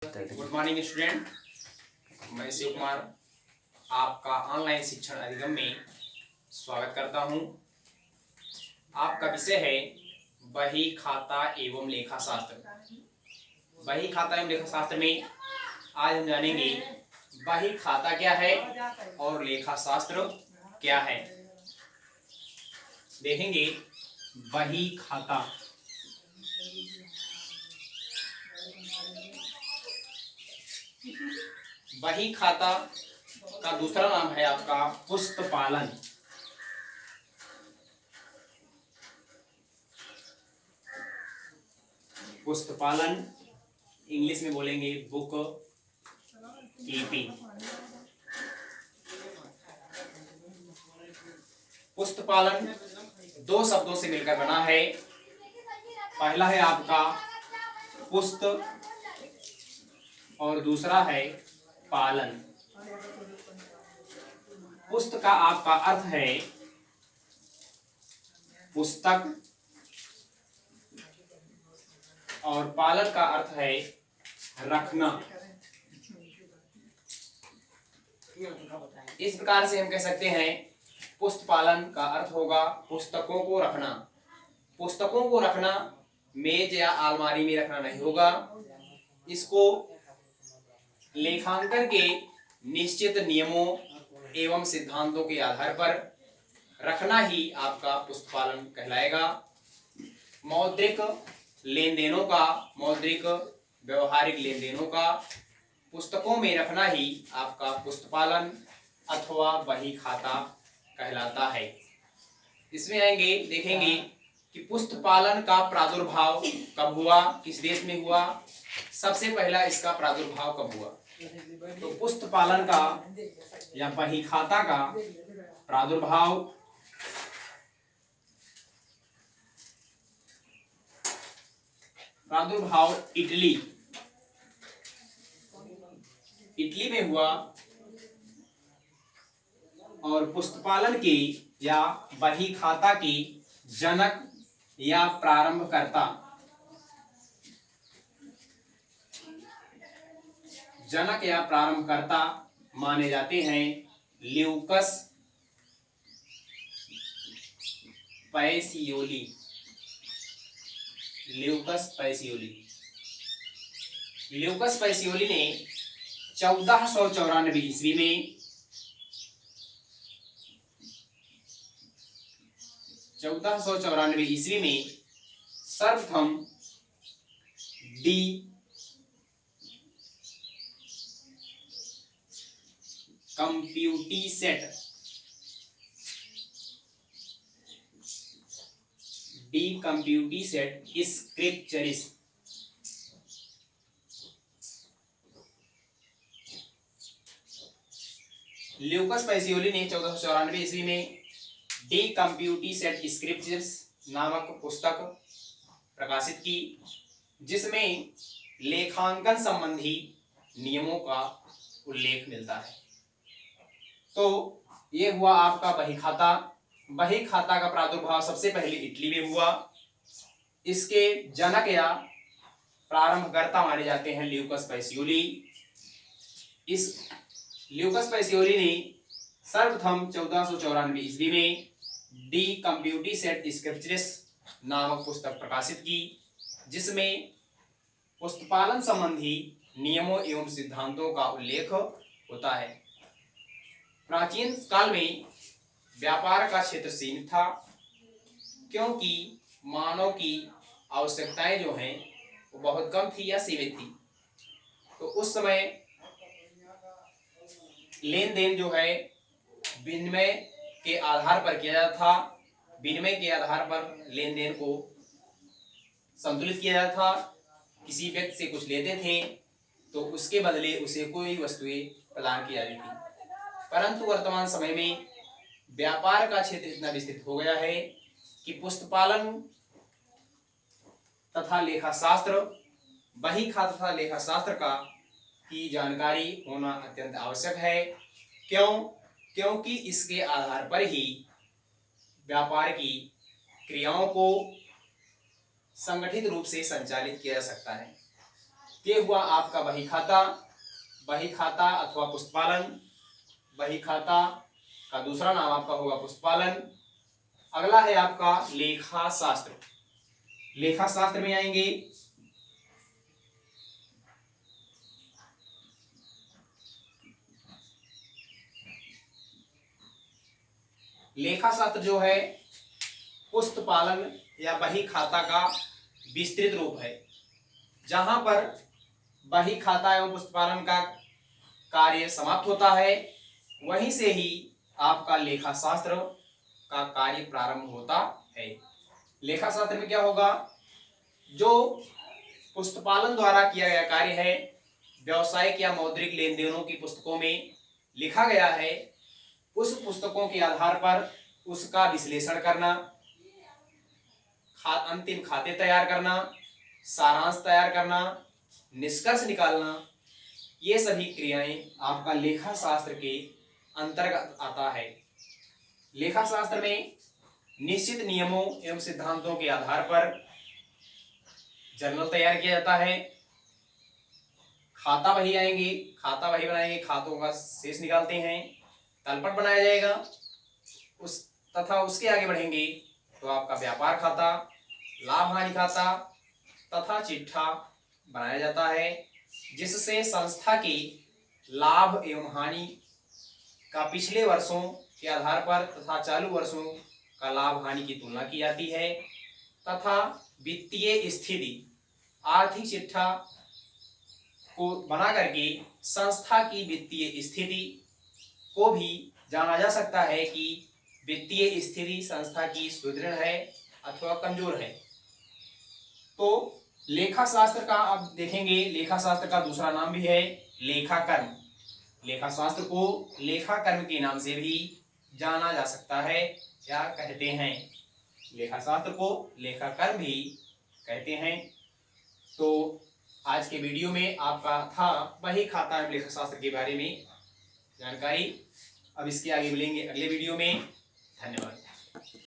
Good morning student, मैं शिव कुमार आपका online शिक्षण अधिगम में स्वागत करता हूं। आपका विषय है बही खाता एवं लेखा शास्त्र। बही खाता एवं लेखा शास्त्र में आज हम जानेंगे बही खाता क्या है और लेखा शास्त्र क्या है। देखेंगे बही खाता। बही खाता का दूसरा नाम है आपका पुस्तपालन। पुस्तपालन इंग्लिश में बोलेंगे बुक कीपिंग। पुस्तपालन दो शब्दों से मिलकर बना है। पहला है आपका पुस्त और दूसरा है पालन। पुस्त का आपका अर्थ है पुस्तक और पालन का अर्थ है रखना। इस प्रकार से हम कह सकते हैं पुस्त पालन का अर्थ होगा पुस्तकों को रखना। पुस्तकों को रखना मेज या अलमारी में रखना नहीं होगा। इसको लेखांकन के निश्चित नियमों एवं सिद्धांतों के आधार पर रखना ही आपका पुस्तपालन कहलाएगा। मौद्रिक लेन देनों का, मौद्रिक व्यवहारिक लेन देनों का पुस्तकों में रखना ही आपका पुस्तपालन अथवा बही खाता कहलाता है। इसमें आएंगे, देखेंगे कि पुस्तपालन का प्रादुर्भाव कब हुआ, किस देश में हुआ। सबसे पहला इसका प्रादुर्भाव कब हुआ, तो पुस्तपालन का या बही खाता का प्रादुर्भाव इटली में हुआ। और पुस्तपालन के या बही खाता के जनक या प्रारंभकर्ता माने जाते हैं ल्यूकस पैसियोली। ल्यूकस पैसियोली ने 1494 ईस्वी में 1494 ईस्वी में सर्वप्रथम डी कंप्यूटीसेट स्क्रिप्चरिस ल्यूकस पैसियोली ने 1494 ईस्वी में डी कंप्यूटीसेट स्क्रिप्चर्स नामक पुस्तक प्रकाशित की, जिसमें लेखांकन संबंधी नियमों का उल्लेख मिलता है। तो ये हुआ आपका बही खाता। बही खाता का प्रादुर्भाव सबसे पहले इटली में हुआ। इसके जनक या प्रारंभकर्ता माने जाते हैं ल्यूकस पैसियोली। इस ल्यूकस पैसियोली ने सर्वप्रथम 1494 ईस्वी में डी कंप्यूटीसेट स्क्रिप्चरिस नामक पुस्तक प्रकाशित की, जिसमें पुस्तपालन संबंधी नियमों एवं सिद्धांतों का उल्लेख होता है। प्राचीन काल में व्यापार का क्षेत्र सीमित था, क्योंकि मानव की आवश्यकताएं जो हैं वो बहुत कम थी या सीमित थी। तो उस समय लेन देन जो है विनिमय के आधार पर किया जाता था। विनिमय के आधार पर लेन देन को संतुलित किया जाता था। किसी व्यक्ति से कुछ लेते थे तो उसके बदले उसे कोई वस्तुएं प्रदान की जाती थी। परंतु वर्तमान समय में व्यापार का क्षेत्र इतना विस्तृत हो गया है कि पुस्तपालन तथा लेखा शास्त्र, बही खाता तथा लेखा शास्त्र का की जानकारी होना अत्यंत आवश्यक है। क्योंकि इसके आधार पर ही व्यापार की क्रियाओं को संगठित रूप से संचालित किया जा सकता है। ये हुआ आपका बही खाता, बही खाता अथवा पुस्तपालन। बही खाता का दूसरा नाम आपका होगा पुस्तपालन। अगला है आपका लेखा शास्त्र। लेखा शास्त्र में आएंगे लेखा शास्त्र जो है पुस्तपालन या बही खाता का विस्तृत रूप है, जहां पर बही खाता एवं पुस्तपालन का कार्य समाप्त होता है, वहीं से ही आपका लेखा शास्त्र का कार्य प्रारंभ होता है। लेखा शास्त्र में क्या होगा, जो पुस्तपालन द्वारा किया गया कार्य है, व्यावसायिक या मौद्रिक लेन देनों की पुस्तकों में लिखा गया है, उस पुस्तकों के आधार पर उसका विश्लेषण करना, अंतिम खाते तैयार करना, सारांश तैयार करना, निष्कर्ष निकालना, ये सभी क्रियाएं आपका लेखा शास्त्र के अंतर्गत आता है। लेखा शास्त्र में निश्चित नियमों एवं सिद्धांतों के आधार पर जर्नल तैयार किया जाता है। खाता बही आएंगे, खाता बही बनाएंगे, खातों का शेष निकालते हैं, तलपट बनाया जाएगा, तथा उसके आगे बढ़ेंगे तो आपका व्यापार खाता, लाभ हानि खाता तथा चिट्ठा बनाया जाता है, जिससे संस्था के लाभ एवं हानि का पिछले वर्षों के आधार पर तथा चालू वर्षों का लाभ हानि की तुलना की जाती है, तथा वित्तीय स्थिति आर्थिक चिट्ठा को बना करके संस्था की वित्तीय स्थिति को भी जाना जा सकता है कि वित्तीय स्थिति संस्था की सुदृढ़ है अथवा कमजोर है। तो लेखा शास्त्र का अब देखेंगे, लेखा शास्त्र का दूसरा नाम भी है लेखाकर्म। लेखा शास्त्र को लेखाकर्म के नाम से भी जाना जा सकता है, क्या कहते हैं, लेखा शास्त्र को लेखाकर्म भी कहते हैं। तो आज के वीडियो में आपका था बही खाता एवं लेखा शास्त्र के बारे में जानकारी। अब इसके आगे मिलेंगे अगले वीडियो में। धन्यवाद।